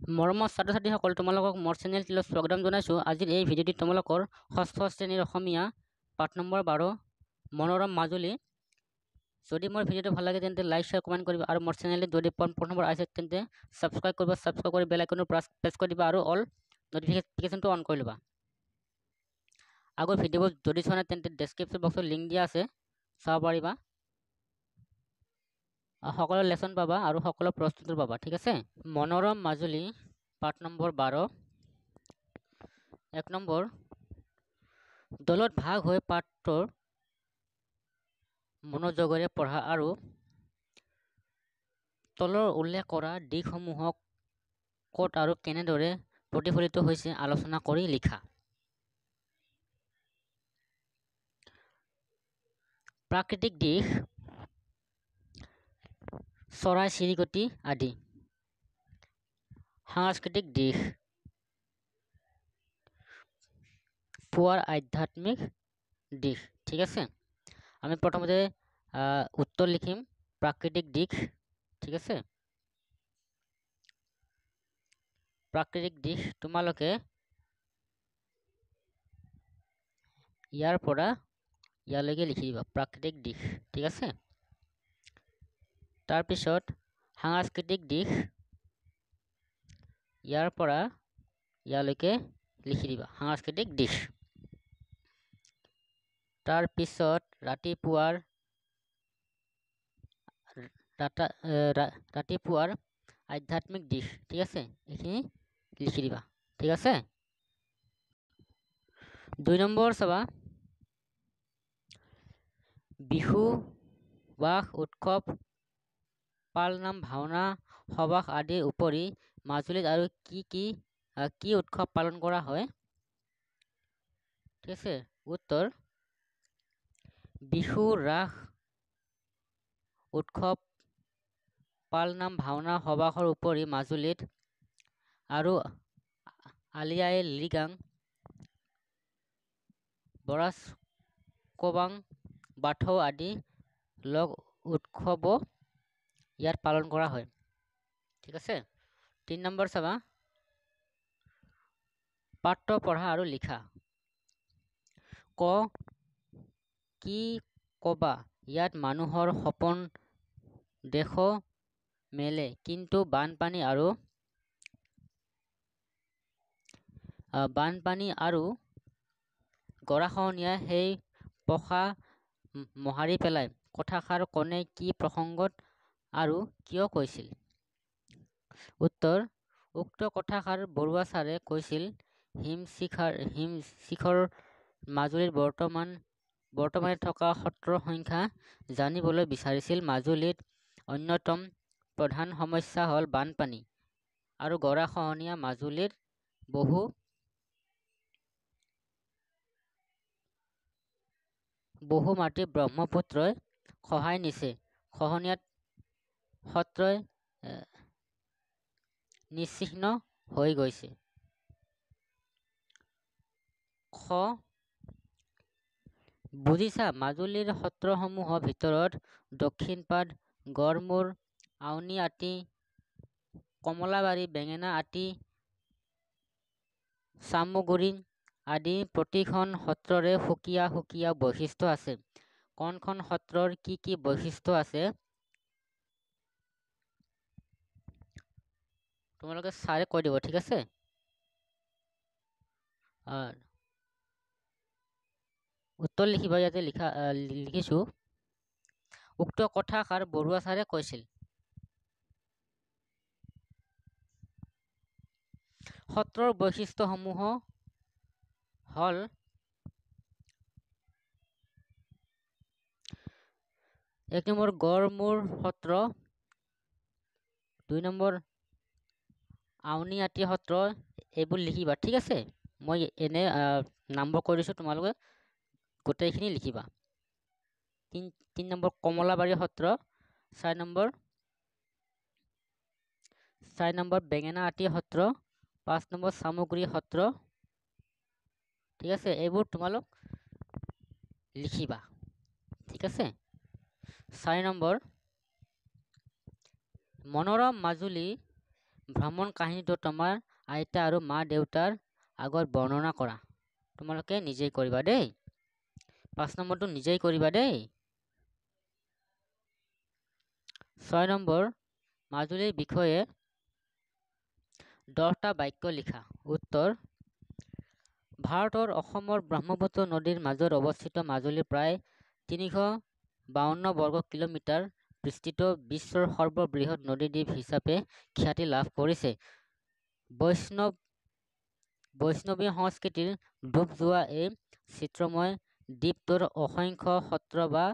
মৰমৰ ছাত্ৰ-ছাত্ৰীসকল তোমালোকক মোৰ চেনেলটিলৈ স্বাগতম জনাইছোঁ। আজিৰ এই ভিডিঅ'টিত তোমালোকৰ ষষ্ঠ শ্ৰেণীৰ অসমীয়া পাঠ নম্বৰ 12 মনোৰম মাজুলী। যদি মোৰ ভিডিঅ'টো ভাল লাগে তেন্তে লাইক শ্বেয়াৰ কমেণ্ট কৰিবা আৰু মোৰ চেনেলটি যদি প্ৰথমবাৰ আহিছে তেন্তে ছাবস্ক্ৰাইব কৰিবা, ছাবস্ক্ৰাইব কৰি বেল আইকনটো প্ৰেছ কৰি দিবা আৰু অল নটিফিকেশ্যনটো অন কৰি ল'বা। আগৰ ভিডিঅ'বোৰ যদি চোৱা নাই তেন্তে ডেছক্ৰিপশ্যন বক্সত লিংক দিয়া আছে, চাব পাৰিবা। সকলো লেচন পাবা আৰু সকলো প্ৰস্তুতি পাবা, ঠিক আছে। মনোৰম মাজুলী পাঠ নম্বৰ 12 1 নম্বৰ দলত ভাগ হৈ পাঠটোৰ মনোযোগেৰে পঢ়া আৰু তলৰ উল্লেখ কৰা দিশসমূহক ক'ত আৰু কেনেদৰে প্ৰতিফলিত হৈছে আলোচনা কৰি লিখা। প্ৰাকৃতিক দিশ, চৰাই-চিৰিকটি আদি। সাংস্কৃতিক দিশ, পুৱাৰ আধ্যাত্মিক দিশ, ঠিক আছে। আমি প্ৰথমতে উত্তৰ লিখিম প্ৰাকৃতিক দিশ, ঠিক আছে। প্ৰাকৃতিক দিশ তোমালোকে ইয়াৰ পৰা ইয়ালৈকে লিখি দিবা, প্ৰাকৃতিক দিশ, ঠিক আছে। তাৰপিছত সাংস্কৃতিক দিশ ইয়াৰ পৰা ইয়ালৈকে লিখি দিবা, সাংস্কৃতিক দিশ। তাৰপিছত ৰাতিপুৱাৰ আধ্যাত্মিক দিশ, ঠিক আছে, এইখিনি লিখি দিবা, ঠিক আছে। 2 নম্বৰ চাবা বিহু, ৰাস উৎসৱ, পালনাম, ভাওনা, সবাহ আদিৰ উপৰি মাজুলীত আৰু কি উৎসৱ পালন কৰা হয়, ঠিক আছে। উত্তৰ বিহু, ৰাস উৎসৱ, পালনাম, ভাওনা, সবাহৰ উপৰি মাজুলীত আৰু আলি আই লৃগাং, বৰাচ কবাং, বাথৌ আদি লোক উৎসৱো ইয়াত পালন কৰা হয়, ঠিক আছে। 3 নম্বৰ চাবা পাঠ্য পঢ়া আৰু লিখা। কি কবা ইয়াত মানুহৰ সপোন দেখো মেলে, কিন্তু বানপানী আৰু গৰাখহনীয়াই সেই পসা মোহাৰি পেলাই। কথাষাৰ কোনে কি প্ৰসংগত আৰু কিয় কৈছিল? উত্তৰ উক্ত কথাষাৰ বৰুৱা ছাৰে কৈছিল হিমশিখৰ মাজুলীৰ বৰ্তমানে থকা সত্ৰৰ সংখ্যা জানিবলৈ বিচাৰিছিল। মাজুলীত অন্যতম প্ৰধান সমস্যা হ'ল বানপানী আৰু গৰাখহনীয়া। মাজুলীৰ বহু মাটি ব্ৰহ্মপুত্ৰই খহাই নিছে। খহনীয়াত সত্ৰই নিশ্চিহ্ন হৈ গৈছে। বুজিছা? মাজুলীৰ সত্ৰসমূহৰ ভিতৰত দক্ষিণপাট, গড়মূৰ, আউনীআটী, কমলাবাৰী, বেঙেনা আটী, চামগুৰি আদি প্ৰতিখন সত্ৰৰে সুকীয়া সুকীয়া বৈশিষ্ট্য আছে। কোনখন সত্ৰৰ কি বৈশিষ্ট্য আছে তোমালোকে ছাৰে কৈ দিব, ঠিক আছে। উত্তৰ লিখিবা, ইয়াতে লিখিছো উক্ত কথাষাৰ বৰুৱা ছাৰে কৈছিল। সত্ৰৰ বৈশিষ্ট্যসমূহ হ'ল 1 নম্বৰ গড়মূৰ সত্ৰ, 2 নম্বৰ আউনীআটী সত্ৰ, এইবোৰ লিখিবা, ঠিক আছে। মই এনে নম্বৰ কৈ দিছো, তোমালোকে গোটেইখিনি লিখিবা। 3 নম্বৰ কমলাবাৰী সত্ৰ, 4 নম্বৰ বেঙেনা আটী সত্ৰ, 5 নম্বৰ চামগুৰি সত্ৰ, ঠিক আছে। এইবোৰ তোমালোক লিখিবা, ঠিক আছে। 4 নম্বৰ মনোৰম মাজুলী ভ্ৰমণ কাহিনীটো তোমাৰ আইতা আৰু মা দেউতাৰ আগত বৰ্ণনা কৰা। তোমালোকে নিজেই কৰিবা দেই। 5 নম্বৰটো নিজেই কৰিবা দেই। 6 নম্বৰ, মাজুলীৰ বিষয়ে 10টা বাক্য লিখা। উত্তৰ: ভাৰতৰ অসমৰ ব্ৰহ্মপুত্ৰ নদীৰ মাজত অৱস্থিত মাজুলী প্ৰায় 352 বৰ্গ কিলোমিটাৰ বিস্তৃত বিশ্বৰ সৰ্ববৃহৎ নদীদ্বীপ হিচাপে খ্যাতি লাভ কৰিছে। বৈষ্ণৱী সংস্কৃতিৰ ডুব যোৱা এই চিত্ৰময় দ্বীপটোত অসংখ্য সত্ৰ বা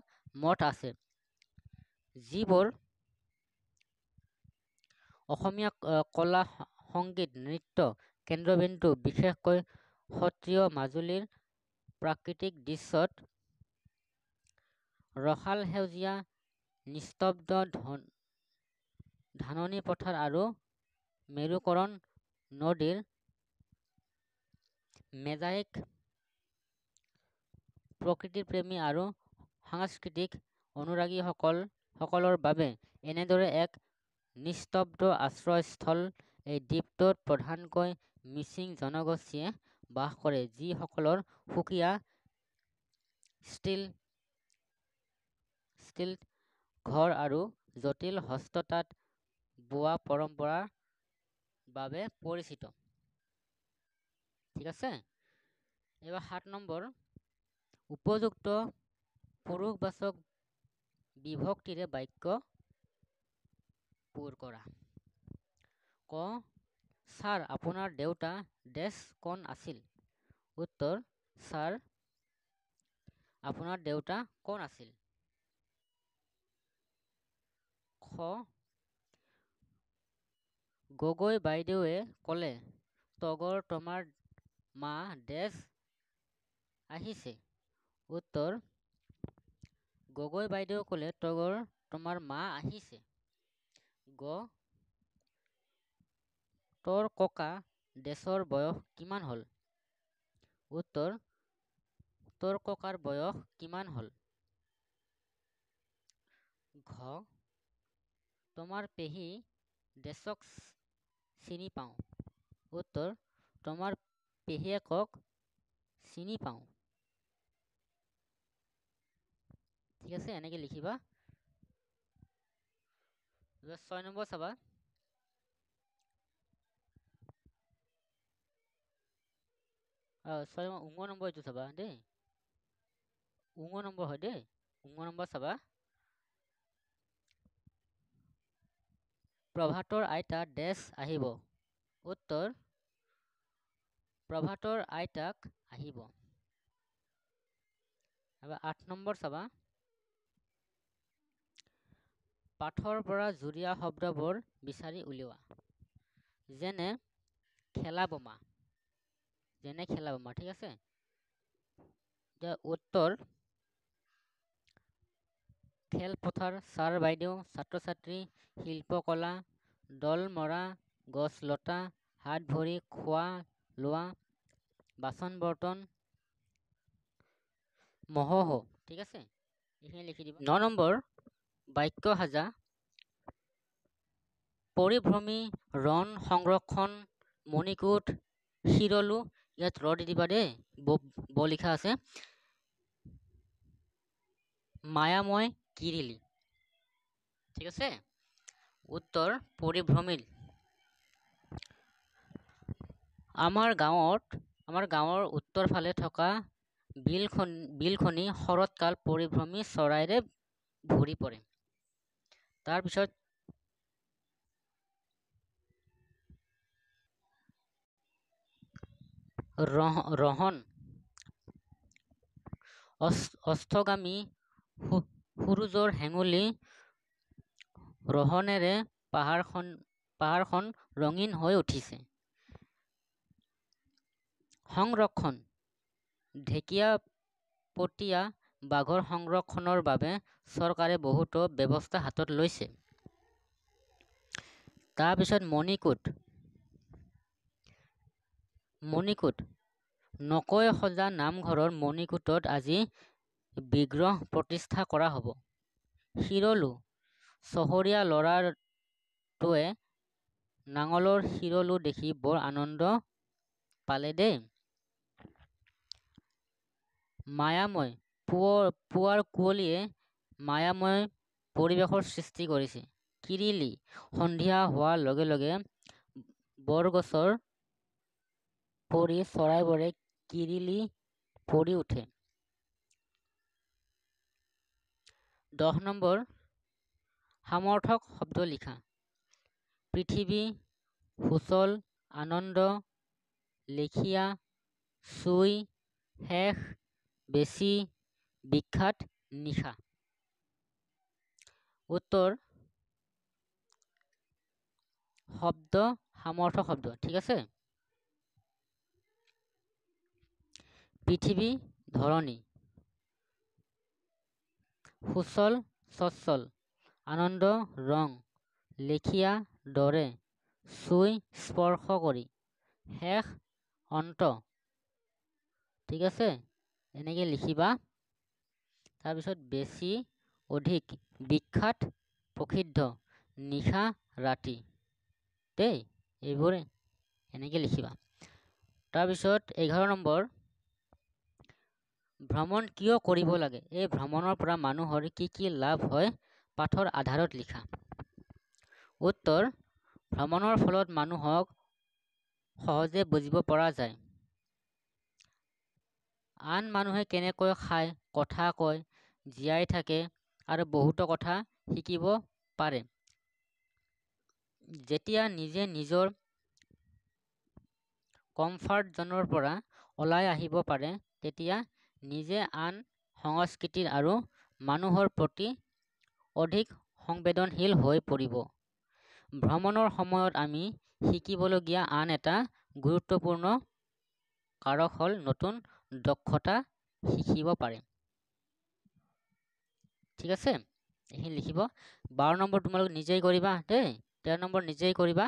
মঠ আছে, যিবোৰ অসমীয়া কলা, সংগীত, নৃত্য কেন্দ্ৰবিন্দু। বিশেষকৈ সত্ৰীয় মাজুলীৰ প্ৰাকৃতিক দৃশ্যত ৰসাল সেউজীয়া নিস্তব্ধ ধাননি পথাৰ আৰু মেৰুকৰণ নদীৰ মেজাইক প্ৰকৃতিপ্ৰেমী আৰু সাংস্কৃতিক অনুৰাগীসকলৰ বাবে এনেদৰে এক নিস্তব্ধ আশ্ৰয়স্থল। এই দ্বীপটোত প্ৰধানকৈ মিচিং জনগোষ্ঠীয়ে বাস কৰে, যিসকলৰ সুকীয়া ষ্টীল ঘৰ আৰু জটিল হস্ততাঁত বোৱা পৰম্পৰাৰ বাবে পৰিচিত। ঠিক আছে। এবাৰ 7 নম্বৰ, উপযুক্ত পুৰুষবাচক বিভক্তিৰে বাক্য পূৰ কৰা। ক, ছাৰ আপোনাৰ দেউতা ডেছ কোন আছিল? উত্তৰ: ছাৰ আপোনাৰ দেউতা কোন আছিল? খ, গগৈ বাইদেৱে ক'লে, তগৰ তোমাৰ মা ডেছ আহিছে। উত্তৰ: গগৈ বাইদেৱে ক'লে, তগৰ তোমাৰ মা আহিছে। গ, তোৰ ককা ডেছৰ বয়স কিমান হ'ল? উত্তৰ: তোৰ ককাৰ বয়স কিমান হ'ল? ঘ, তোমাৰ পেহী ডেছক চিনি পাওঁ। উত্তৰ: তোমাৰ পেহীয়েকক চিনি পাওঁ। ঠিক আছে, এনেকে লিখিবা। 6 নম্বৰ চাবা। 19 নম্বৰ এইটো চাবা দেই। 19 নম্বৰ হয় দেই। 19 নম্বৰ চাবা। প্ৰভাতৰ আইতা ডেছ আহিব। উত্তৰ: প্ৰভাতৰ আইতাক আহিব। 8 নম্বৰ চাবা। পাঠৰ পৰা জুৰীয়া শব্দবোৰ বিচাৰি উলিওৱা। যেনে খেলা বোমা। ঠিক আছে। উত্তৰ: খেলপথাৰ, ছাৰ বাইদেউ, ছাত্ৰ-ছাত্ৰী, শিল্পকলা, দল মৰা, গছ লতা, হাত ভৰি খোৱা লোৱা, বাচন বৰ্তন, মহহ। ঠিক আছে, এইখিনি লিখি দিব। 9 নম্বৰ, বাক্য সাজা। পৰিভ্ৰমী, ৰণ সংৰক্ষণ, মণিকোট, শিৰলু। ইয়াত ৰ দি দিবা দেই, ব লিখা আছে। মায়াময় কিৰিলি। ঠিক আছে। উত্তৰ: পৰিভ্ৰমী। আমাৰ গাঁৱৰ উত্তৰ ফালে থকা বিলখনি শৰৎকাল পৰিভ্ৰমী চৰাইৰে ভৰি পৰে। তাৰপিছত ৰহন অস্তগামী সূৰুজৰ হেঙুলি ৰহনেৰে পাহাৰখন ৰঙীন হৈ উঠিছে। সংৰক্ষণ, ঢেকীয়াপতীয়া বাঘৰ সংৰক্ষণৰ বাবে চৰকাৰে বহুতো ব্যৱস্থা হাতত লৈছে। তাৰপিছত মণিকোট, নকৈ সজা নামঘৰৰ মণিকোটত আজি বিগ্ৰহ প্ৰতিষ্ঠা কৰা হ'ব। শিৰলু, চহৰীয়া ল'ৰাটোৱে নাঙলৰ শিৰলো দেখি বৰ আনন্দ পালে দেই। মায়াময় পুৱাৰ কুঁৱলীয়ে মায়াময় পৰিৱেশৰ সৃষ্টি কৰিছে। কিৰিলি সন্ধিয়া হোৱাৰ লগে লগে বৰগছৰ পৰি চৰাইবোৰে কিৰিলি পৰি উঠে। 10 নম্বৰ সামৰ্থক শব্দ লিখা। পৃথিৱী, সুচল, আনন্দ, লেখীয়া, চুই, শেষ, বেছি, বিখ্যাত, নিশা। উত্তৰ শব্দ সামৰ্থক শব্দ, ঠিক আছে। পৃথিৱী ধৰণী, সুচল সচ্ছল, আনন্দ ৰং, লেখীয়া দৰে, চুই স্পৰ্শ কৰি, শেষ অন্ত, ঠিক আছে। এনেকৈ লিখিবা। তাৰপিছত বেছি অধিক, বিখ্যাত প্ৰসিদ্ধ, নিশা ৰাতি দেই, এইবোৰে এনেকৈ লিখিবা। তাৰপিছত 11 নম্বৰ ভ্ৰমণ কিয় কৰিব লাগে? এই ভ্ৰমণৰ পৰা মানুহৰ কি কি লাভ হয় পাঠৰ আধাৰত লিখা। উত্তৰ ভ্ৰমণৰ ফলত মানুহক সহজে বুজিব পৰা যায়। আন মানুহে কেনেকৈ খায়, কথা কয়, জীয়াই থাকে আৰু বহুতো কথা শিকিব পাৰে। যেতিয়া নিজে নিজৰ কমফাৰ্ট জ'নৰ পৰা ওলাই আহিব পাৰে, তেতিয়া নিজে আন সংস্কৃতিৰ আৰু মানুহৰ প্ৰতি অধিক সংবেদনশীল হৈ পৰিব। ভ্ৰমণৰ সময়ত আমি শিকিবলগীয়া আন এটা গুৰুত্বপূৰ্ণ কাৰক হ'ল নতুন দক্ষতা শিকিব পাৰে। ঠিক আছে, এইখিনি লিখিব। 12 নম্বৰ তোমালোক নিজেই কৰিবা দেই। 13 নম্বৰ নিজেই কৰিবা।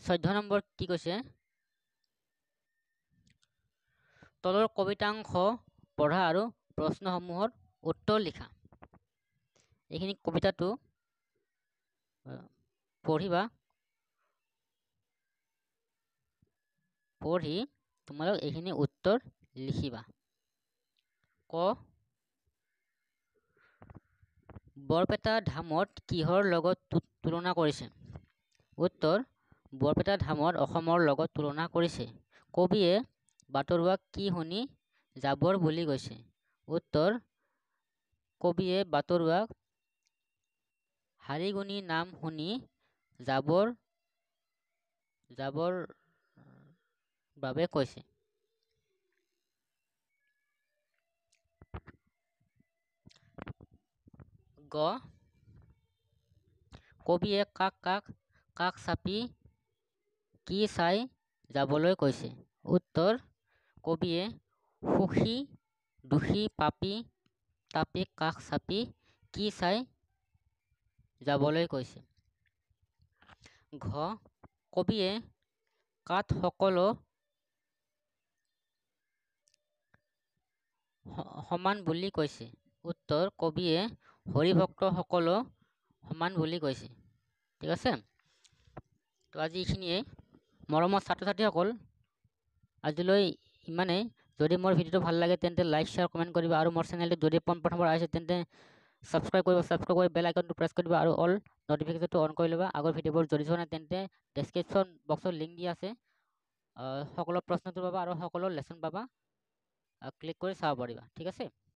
14 নম্বৰ কি কৈছে? তলৰ কবিতাংশ পঢ়া আৰু প্ৰশ্নসমূহৰ উত্তৰ লিখা। এইখিনি কবিতাটো পঢ়িবা, পঢ়ি তোমালোক এইখিনি উত্তৰ লিখিবা। ক বৰপেটা ধামত কিহৰ লগত তুলনা কৰিছে? উত্তৰ বৰপেটা ধামত অসমৰ লগত তুলনা কৰিছে। কবিয়ে বাটৰুৱাক কি শুনি জাবৰ বুলি কৈছে? উত্তৰ কবিয়ে বাটৰুৱাক হাৰিগুনি নাম শুনি জাবৰ বাবে কৈছে। গ কবিয়ে কাক চাপি কি চাই যাবলৈ কৈছে? উত্তৰ কবিয়ে সুখী দুখী পাপী তাপী কাষ চাপি কি চাই যাবলৈ কৈছে। ঘ কবিয়ে কাঠ সকলো সমান বুলি কৈছে। উত্তৰ কবিয়ে হৰিভক্ত সকলো সমান বুলি কৈছে। ঠিক আছে, তো আজি এইখিনিয়ে। মৰমৰ ছাত্ৰ ছাত্ৰীসকল, আজিলৈ ইমানেই। যদি মোৰ ভিডিঅ'টো ভাল লাগে তেন্তে লাইক শ্বেয়াৰ কমেণ্ট কৰিবা আৰু মোৰ চেনেলটো যদি প্ৰথমবাৰ আহিছে তেন্তে ছাবস্ক্ৰাইব কৰি বেল আইকনটো প্ৰেছ কৰি দিবা আৰু অল নটিফিকেশ্যনটো অন কৰি ল'বা। আগৰ ভিডিঅ'বোৰ যদি চোৱা নাই তেন্তে ডেছক্ৰিপশ্যন বক্সত লিংক দিয়া আছে, সকলো প্ৰশ্নটো পাবা আৰু সকলো লেচন পাবা, ক্লিক কৰি চাব পাৰিবা। ঠিক আছে।